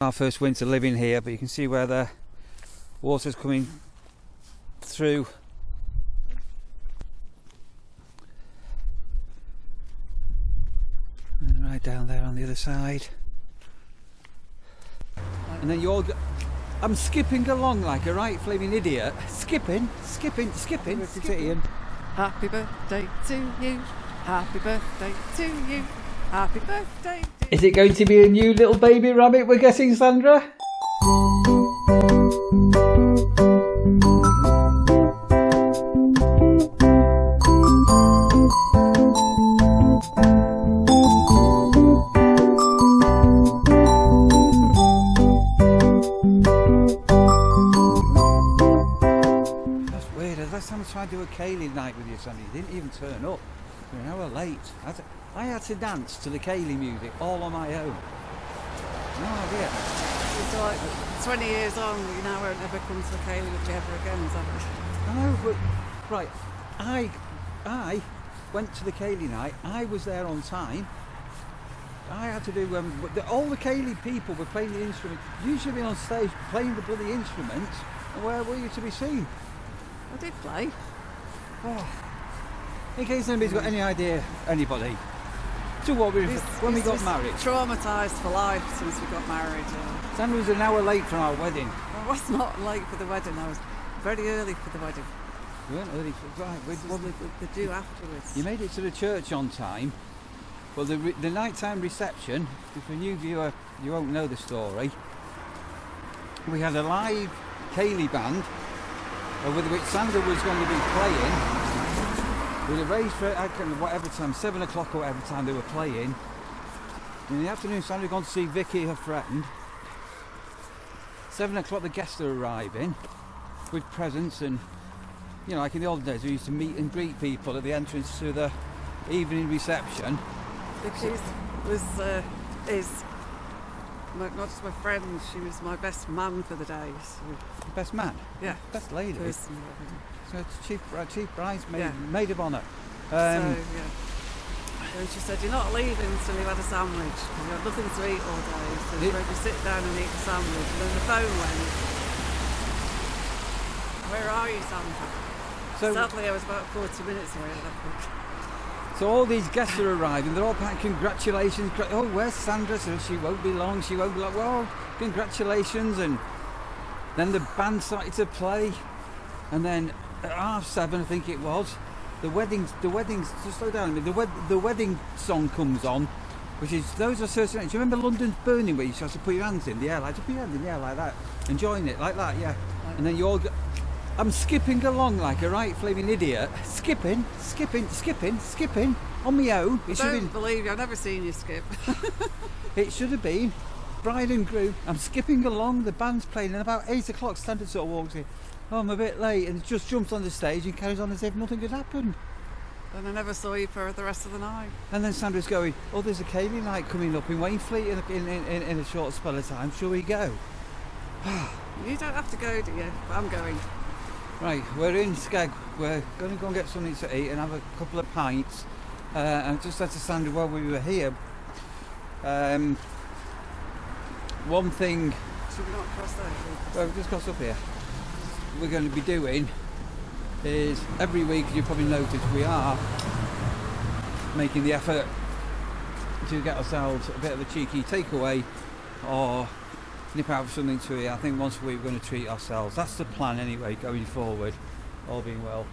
Our first winter living here, but you can see where the water's coming through. And right down there on the other side. And then you're... I'm skipping along like a right flaming idiot. Skipping. Ian. Happy birthday to you. Happy birthday to you. Happy birthday to you. Is it going to be a new little baby rabbit we're getting, Sandra? That's weird. Last time I tried to do a Kaylee night with you, Sandy, you didn't even turn up. You're an hour late. I had to dance to the Kaylee music all on my own. No idea. It's like 20 years on, you now won't ever come to the Kaylee with me ever again, is that it? I know, but right, I went to the Kaylee night. I was there on time. I had to do all the Kaylee people were playing the instrument. You should be on stage playing the bloody instruments. And where were you to be seen? I did play. Oh. In case anybody's got any idea, anybody, to what when we got married. Traumatised for life since we got married. Sandra was an hour late from our wedding. I was not late for the wedding, I was very early for the wedding. You weren't early, right? The due afterwards. You made it to the church on time. Well, the nighttime reception, if a new viewer, you won't know the story. We had a live Kaylee band, with which Sandra was going to be playing. We'd arranged for whatever time, 7 o'clock or whatever time they were playing. In the afternoon, Sandra had gone to see Vicky, her friend. 7 o'clock, the guests are arriving with presents, and you know, like in the old days, we used to meet and greet people at the entrance to the evening reception. Vicky is not just my friend, she was my best man for the day. So. Best man? Yeah. Best lady? Personally. So it's chief bridesmaid, yeah. Maid of honour. And she said, you're not leaving until you've had a sandwich. You have nothing to eat all day. So you sit down and eat a sandwich. And then the phone went, where are you, Sandra? So, sadly, I was about 40 minutes away at that point. So all these guests are arriving. They're all back, congratulations. Oh, where's Sandra? So she won't be long. Well, congratulations. And then the band started to play. And then at 7:30, I think it was, the wedding's just slow down a minute, the wedding song comes on, which is those are certain. Do you remember London's Burning, where you have to put your hands in the air, like to put your hand in the air like that, enjoying it like that, yeah. And then you all I'm skipping along like a right flaming idiot, skipping on my own. I don't believe you, I've never seen you skip. It should have been bride and groom. I'm skipping along, the band's playing, and about 8 o'clock Standard sort of walks in. Oh, I'm a bit late, and just jumps on the stage and carries on as if nothing had happened. And I never saw you for the rest of the night. And then Sandra's going, oh, there's a Kaylee night coming up in Wainfleet in a short spell of time. Shall we go? You don't have to go, do you? But I'm going. Right, we're in Skeg. We're going to go and get something to eat and have a couple of pints. And just said to Sandra while we were here, one thing... Should we not cross there? Well, we've just crossed up here. We're going to be doing is every week, you probably noticed, we are making the effort to get ourselves a bit of a cheeky takeaway or nip out for something to eat. I think once a week we're going to treat ourselves. That's the plan anyway, going forward, all being well.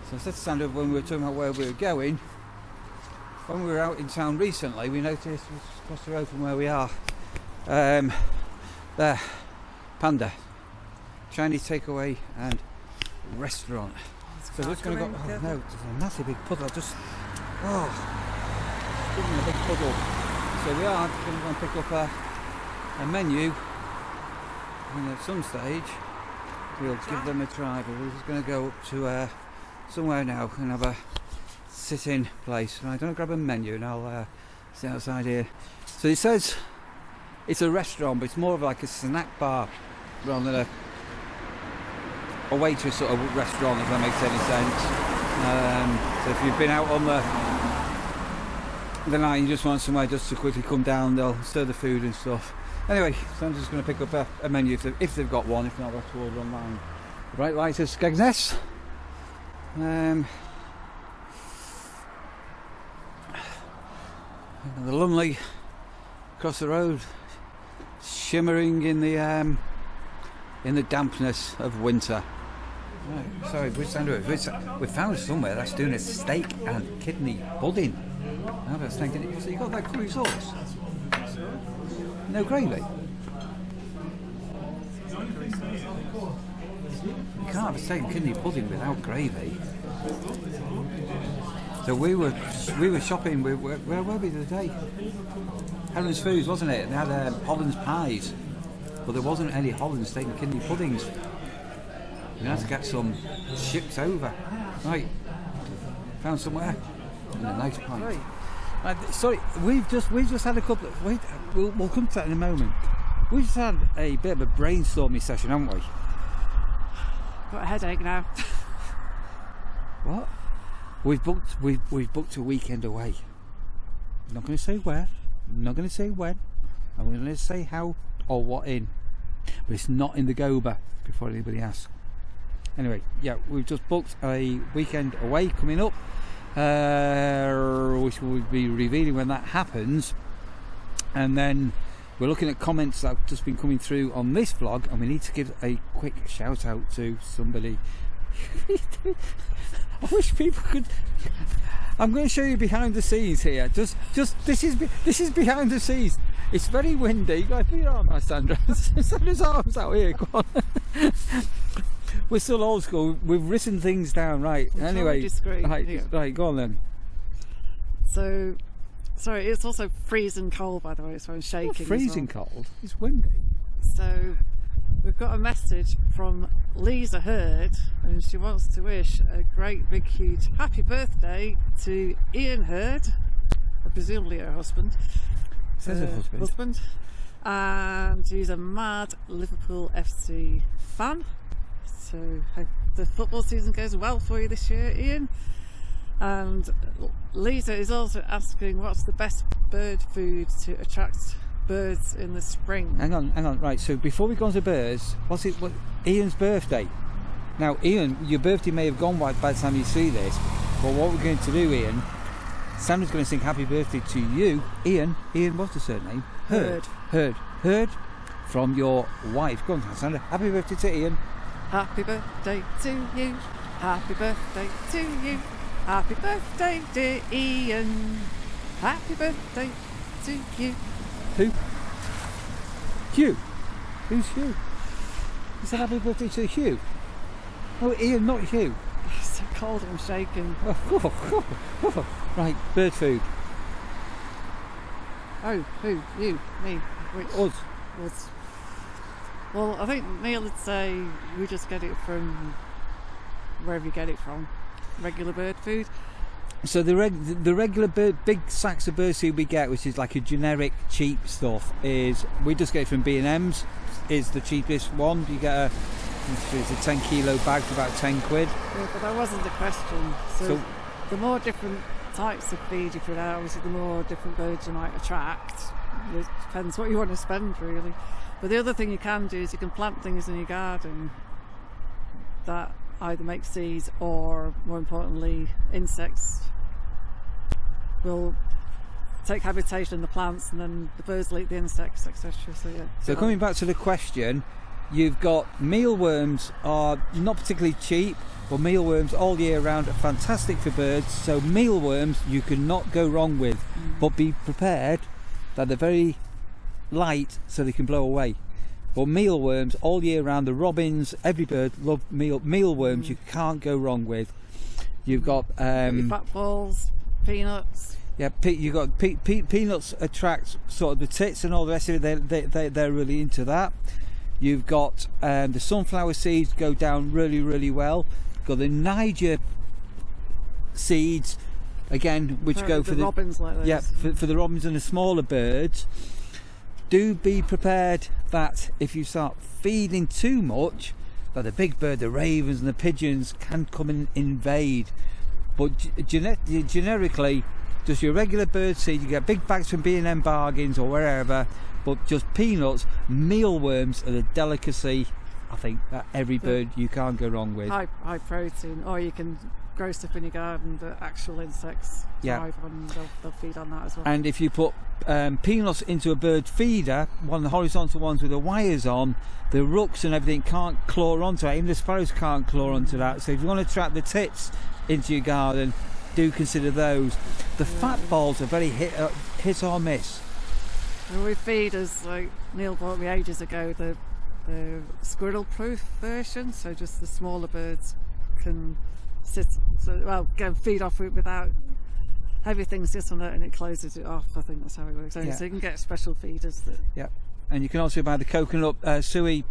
So I said to Sandra when we were talking about where we were going, when we were out in town recently, we noticed just across the road from where we are, there, Panda. Chinese takeaway and restaurant. So we're just going to go. Oh no, there's a massive big puddle. Give me a big puddle. So we are going to go and pick up a menu, and at some stage we'll give them a try. But we're just going to go up to somewhere now and have a sit-in place. Right, I'm going to grab a menu and I'll sit outside here. So it says it's a restaurant, but it's more of like a snack bar rather than a waitress sort of restaurant, if that makes any sense. So if you've been out on the night, you just want somewhere just to quickly come down, they'll stir the food and stuff. Anyway, Sandra's going to pick up a menu if they've got one. If not, we'll have to order online. The bright lights of Skegness. And the Lumley across the road, shimmering in the dampness of winter. Right, sorry, Sandra, we found somewhere that's doing a steak and kidney pudding. I was thinking, so you got that curry sauce? No gravy? You can't have a steak and kidney pudding without gravy. So we were shopping. Where were we the other day? Helen's Foods, wasn't it? And they had Holland's pies, but there wasn't any Holland's steak and kidney puddings. We had to get some shipped over. Right, found somewhere and a nice pint. Right. Sorry, we've just had a couple of. Wait, we'll come to that in a moment. We've just had a bit of a brainstorming session, haven't we? Got a headache now. What? We've booked a weekend away. I'm not going to say where. I'm not going to say when. I'm going to say how or what in. But it's not in the Goba, before anybody asks. Anyway, yeah, we've just booked a weekend away coming up, which we'll be revealing when that happens. And then we're looking at comments that have just been coming through on this vlog, and we need to give a quick shout out to somebody. I wish people could. I'm going to show you behind the scenes here. Just this is behind the scenes. It's very windy. Go put your arm out, Sandra. Sandra's arms out here. Go on. We're still old school. We've written things down, right? Anyway, right. Go on then. So, sorry. It's also freezing cold, by the way. So I'm shaking. Not freezing cold. It's windy. So we've got a message from Lisa Hurd, and she wants to wish a great big huge happy birthday to Ian Hurd, presumably her husband. Says her husband. And he's a mad Liverpool FC fan. So hope the football season goes well for you this year, Ian. And Lisa is also asking what's the best bird food to attract birds in the spring. Hang on. Right, so before we go on to birds, what Ian's birthday? Now, Ian, your birthday may have gone by the time you see this, but what we're going to do, Ian, Sandra's going to sing happy birthday to you. Ian, what's the surname? Hurd, from your wife. Go on, Sandra. Happy birthday to Ian. Happy birthday to you. Happy birthday to you. Happy birthday, dear Ian. Happy birthday to you. Who? Hugh. Who's Hugh? He said happy birthday to Hugh. Oh, Ian, not Hugh. It's so cold, I'm shaking. Right, bird food. Oh, who? You? Me? Which? Us. Well, I think Neil would say we just get it from wherever you get it from. Regular bird food. So the regular big sacks of bird seed we get, which is like a generic cheap stuff, is we just get it from B&M's. Is the cheapest one. You get it's a 10 kilo bag for about 10 quid. Yeah, but that wasn't the question. So the more different types of feed you put out, obviously the more different birds you might attract. It depends what you want to spend, really. But the other thing you can do is you can plant things in your garden that either make seeds or, more importantly, insects will take habitation in the plants, and then the birds will eat the insects, etc. So yeah. So coming back to the question, you've got mealworms are not particularly cheap, but mealworms all year round are fantastic for birds. So mealworms you cannot go wrong with, but be prepared that they're very light so they can blow away. But mealworms all year round, the robins, every bird love mealworms. You can't go wrong with. You've got fat balls, peanuts. Yeah, you got peanuts attract sort of the tits and all the rest of it. They're really into that. You've got the sunflower seeds go down really well. You've got the Niger seeds again, which go for the robins like those. Yeah, for the robins and the smaller birds. Do be prepared that if you start feeding too much, that the big bird, the ravens and the pigeons can come and invade. But generically, just your regular bird seed, you get big bags from B&M Bargains or wherever, but just peanuts. Mealworms are the delicacy, I think, that every bird you can't go wrong with. High protein, or you can grow stuff in your garden that actual insects thrive on. They'll feed on that as well. And if you put peanuts into a bird feeder, one of the horizontal ones with the wires on, the rooks and everything can't claw onto it. Even the sparrows can't claw onto that. So if you want to trap the tits into your garden, do consider those. The fat balls are very hit or miss. And we feed, as like Neil bought me ages ago, the squirrel-proof version. So just the smaller birds can go feed off it without heavy things sit on it, and it closes it off. I think that's how it works. So you can get special feeders that. Yeah. And you can also buy the coconut suet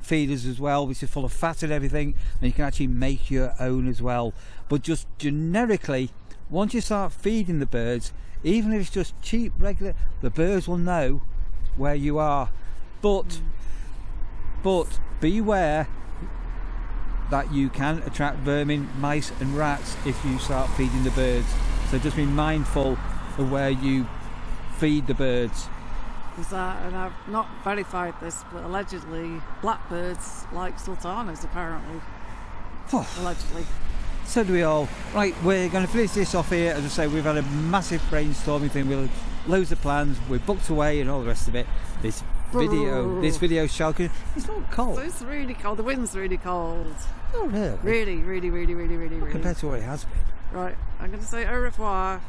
feeders as well, which is full of fat and everything, and you can actually make your own as well. But just generically, once you start feeding the birds, even if it's just cheap, regular, the birds will know where you are. But beware that you can attract vermin, mice and rats if you start feeding the birds. So just be mindful of where you feed the birds. And I've not verified this, but allegedly blackbirds like sultanas, apparently. Allegedly. So do we all. Right, we're going to finish this off here. As I say, we've had a massive brainstorming thing with loads of plans. We're booked away and all the rest of it. This video shall continue. It's not cold. So it's really cold. The wind's really cold. Oh, really? Really. Compared to what it has been. Right, I'm going to say au revoir.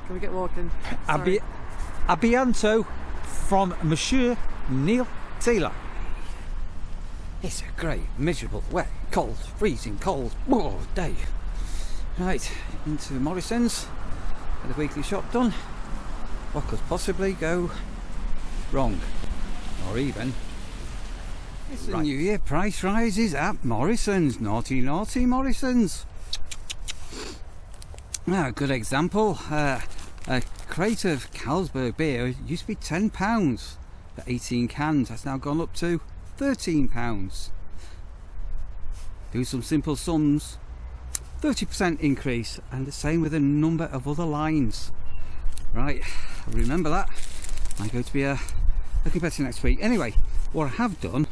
Can we get walking? A bientôt from Monsieur Neil Taylor. It's a great, miserable, wet, cold, freezing cold day. Right, into Morrison's, get the weekly shop done. What could possibly go wrong? Or even, it's the New Year price rises at Morrison's. Naughty Morrison's. Now, a good example. A crate of Carlsberg beer used to be £10 for 18 cans. That's now gone up to £13. Do some simple sums. 30% increase, and the same with a number of other lines. Right, remember that. I'm going to be looking better next week. Anyway, what I have done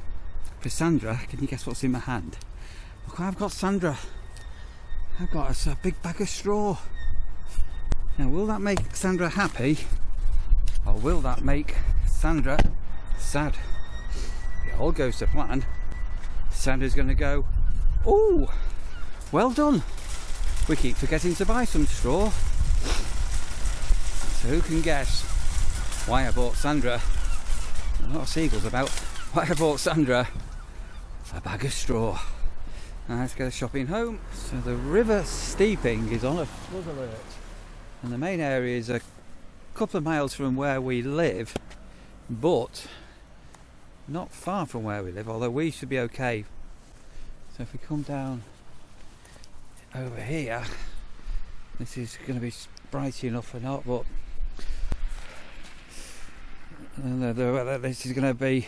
for Sandra, can you guess what's in my hand? Look, I've got Sandra. I've got a big bag of straw. Now, will that make Sandra happy, or will that make Sandra sad? If it all goes to plan, Sandra's going to go, oh, well done. We keep forgetting to buy some straw. So who can guess why I bought Sandra, a lot of seagulls about, why I bought Sandra a bag of straw? Now let's get shopping home. So the river steeping is on a flood alert. And the main area is a couple of miles from where we live, but not far from where we live, although we should be okay. So if we come down over here, this is going to be bright enough or not, but this is going to be.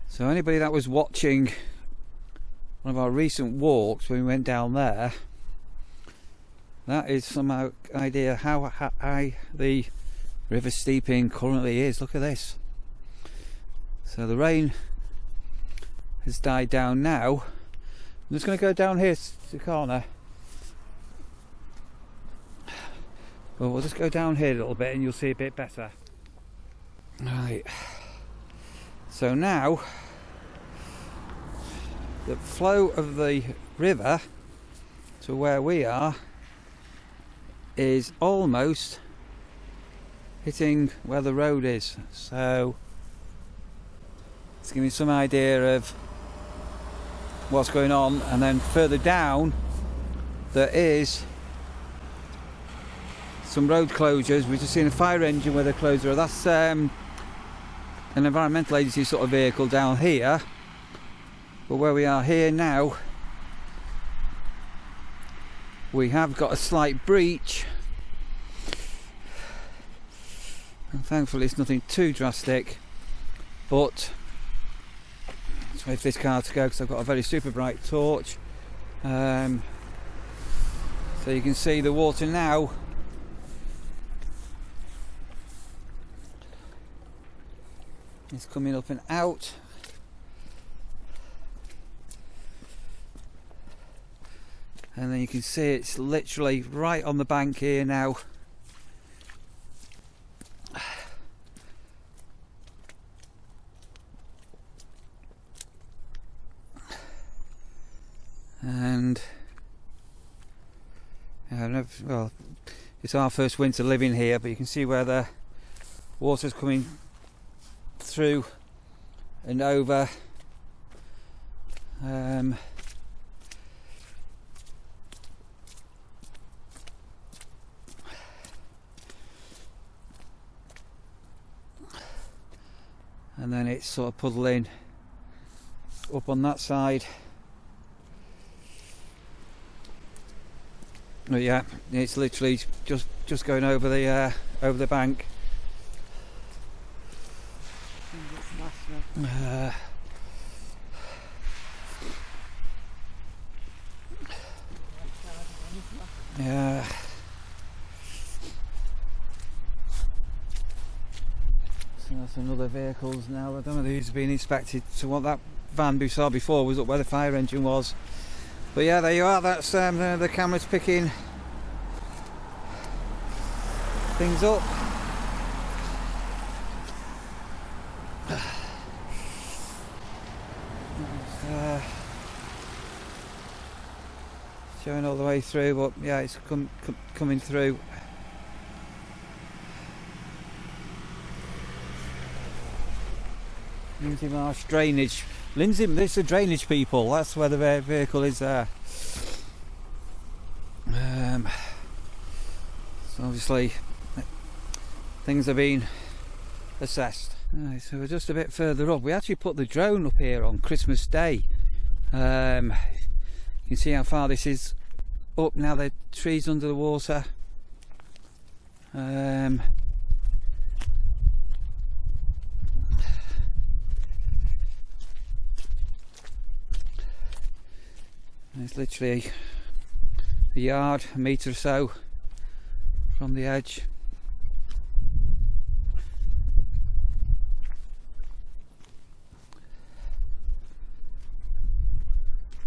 So anybody that was watching one of our recent walks when we went down there, that is some idea how high the river steeping currently is. Look at this. So the rain has died down now. I'm just going to go down here to the corner. Well, we'll just go down here a little bit and you'll see a bit better. Right. So now the flow of the river to where we are is almost hitting where the road is. So it's giving me some idea of what's going on. And then further down there is some road closures. We've just seen a fire engine where they're closed. That's an environmental agency sort of vehicle down here. But where we are here now, we have got a slight breach, and thankfully it's nothing too drastic. But let's wait for this car to go because I've got a very super bright torch, so you can see the water now is coming up and out. And then you can see it's literally right on the bank here now. And well, it's our first winter living here, but you can see where the water's coming through and over. And then it's sort of puddling up on that side. But yeah, it's literally just going over the bank. Yeah. So that's another vehicles now. I don't know who's been inspected. So what that van we saw before was up where the fire engine was. But yeah, there you are. That's the camera's picking things up. Showing all the way through, but yeah, it's coming through. Lindsay Marsh drainage. Lindsay, this is the drainage people. That's where the vehicle is there. So obviously things are being assessed. Right, so we're just a bit further up. We actually put the drone up here on Christmas Day. You can see how far this is up now. The trees under the water. It's literally a yard, a metre or so from the edge.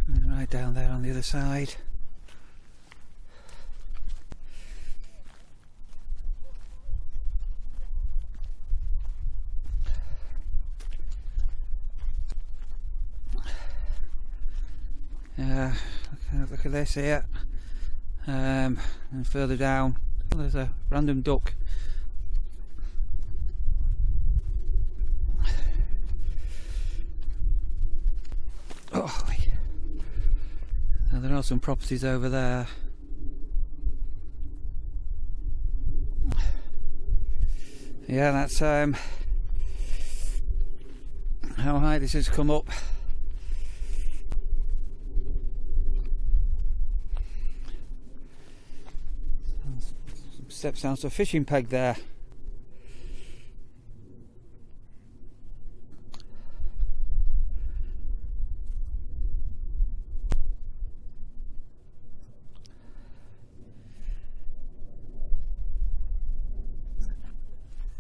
And right down there on the other side. Look at this here, and further down there's a random duck. Oh, and there are some properties over there. Yeah, that's how high this has come up. Steps down to a fishing peg there.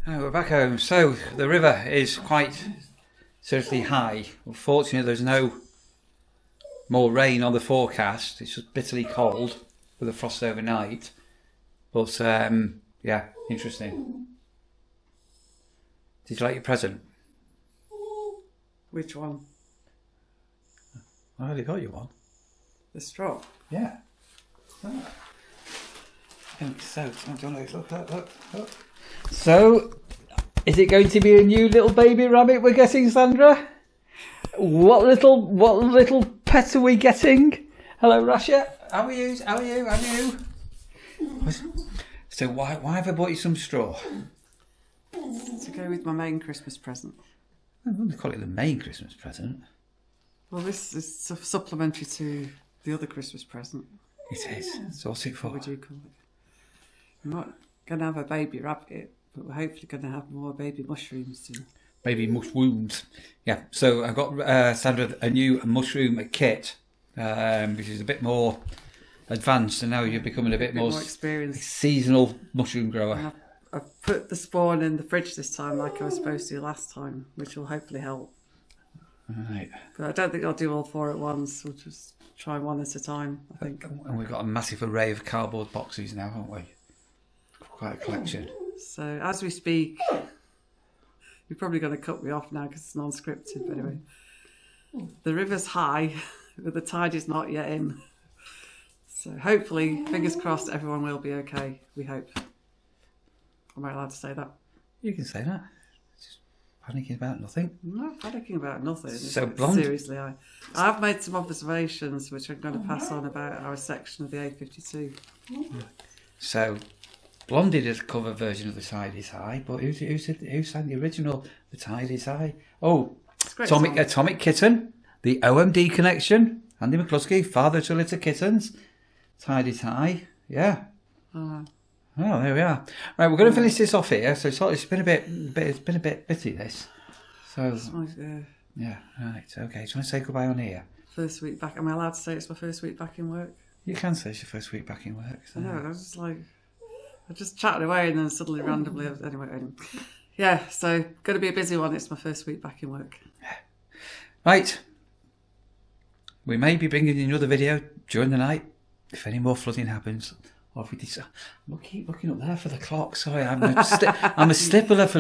We're back home. So the river is quite seriously high. Unfortunately, there's no more rain on the forecast. It's just bitterly cold with a frost overnight. But yeah, interesting. Did you like your present? Which one? I already got you one. The straw? Yeah. I think so. Look. So, is it going to be a new little baby rabbit we're getting, Sandra? What little pet are we getting? Hello, Rasha. How are you? So why have I bought you some straw? To go with my main Christmas present. I wouldn't call it the main Christmas present. Well, this is supplementary to the other Christmas present. It is. So what's it for? What would you call it? We're not going to have a baby rabbit, but we're hopefully going to have more baby mushrooms soon. Baby mushrooms. Yeah, so I got Sandra a new mushroom kit, which is a bit more advanced, and now you're becoming a bit more experienced. Seasonal mushroom grower. I've put the spawn in the fridge this time like I was supposed to last time, which will hopefully help. Right. But I don't think I'll do all 4 at once. We'll just try one at a time, I think. And we've got a massive array of cardboard boxes now, haven't we? Quite a collection. So as we speak, you're probably going to cut me off now because it's non-scripted, but anyway. The river's high, but the tide is not yet in. So hopefully, fingers crossed, everyone will be okay. We hope. Am I allowed to say that? You can say that. Just panicking about nothing. I'm not panicking about nothing. So blonde. Seriously, I've made some observations which I'm going to pass on about our section of the A52. So, Blondie did a cover version of The Tide Is High, but who sang the original The Tide Is High? Oh, Atomic Kitten, the OMD Connection, Andy McCluskey, father to litter kittens. Tide Is High, yeah. Oh, there we are. Right, we're going to finish this off here. So it's been a bit bitty this. So yeah, right, okay. Do you want to say goodbye on here? First week back. Am I allowed to say it's my first week back in work? You can say it's your first week back in work. So. I know. I was just like, I just chatted away and then suddenly randomly. Anyway. Yeah. So going to be a busy one. It's my first week back in work. Right. We may be bringing you another video during the night if any more flooding happens. Or if we decide, I keep looking up there for the clock. Sorry, I'm a stippler for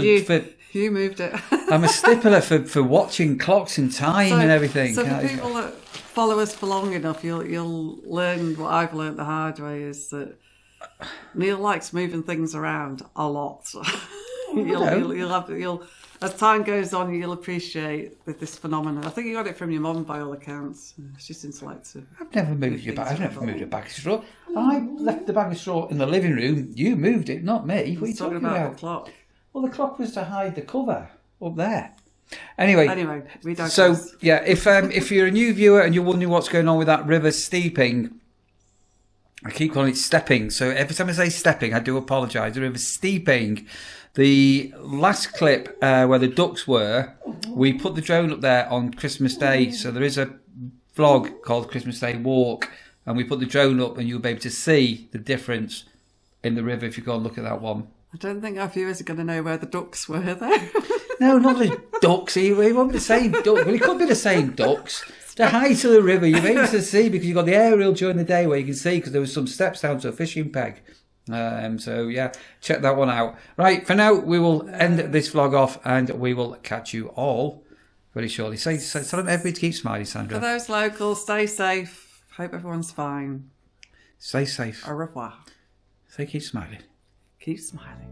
you moved it. I'm a stippler for watching clocks and time and everything. So for people that follow us for long enough, you'll learn what I've learned the hard way is that Neil likes moving things around a lot. You'll as time goes on, you'll appreciate this phenomenon. I think you got it from your mum by all accounts. She seems to like to. I've never moved your bag. I've never moved a bag of straw. I left the bag of straw in the living room. You moved it, not me. What are you talking about? The clock. Well, the clock was to hide the cover up there. Anyway, we don't. So yeah, if you're a new viewer and you're wondering what's going on with that river steeping, I keep calling it stepping. So every time I say stepping, I do apologise. The river's steeping. The last clip where the ducks were, we put the drone up there on Christmas Day. So there is a vlog called Christmas Day Walk, and we put the drone up, and you'll be able to see the difference in the river if you go and look at that one. I don't think our viewers are going to know where the ducks were, though. No, not the ducks. It won't be the same ducks. Well, it could be the same ducks. The height of the river, you're able to see because you've got the aerial during the day where you can see because there was some steps down to a fishing peg. So yeah, check that one out. Right, for now we will end this vlog off and we will catch you all very shortly. Tell them everybody to keep smiling, Sandra. For those locals, stay safe. Hope everyone's fine. Stay safe. Au revoir. Say keep smiling. Keep smiling.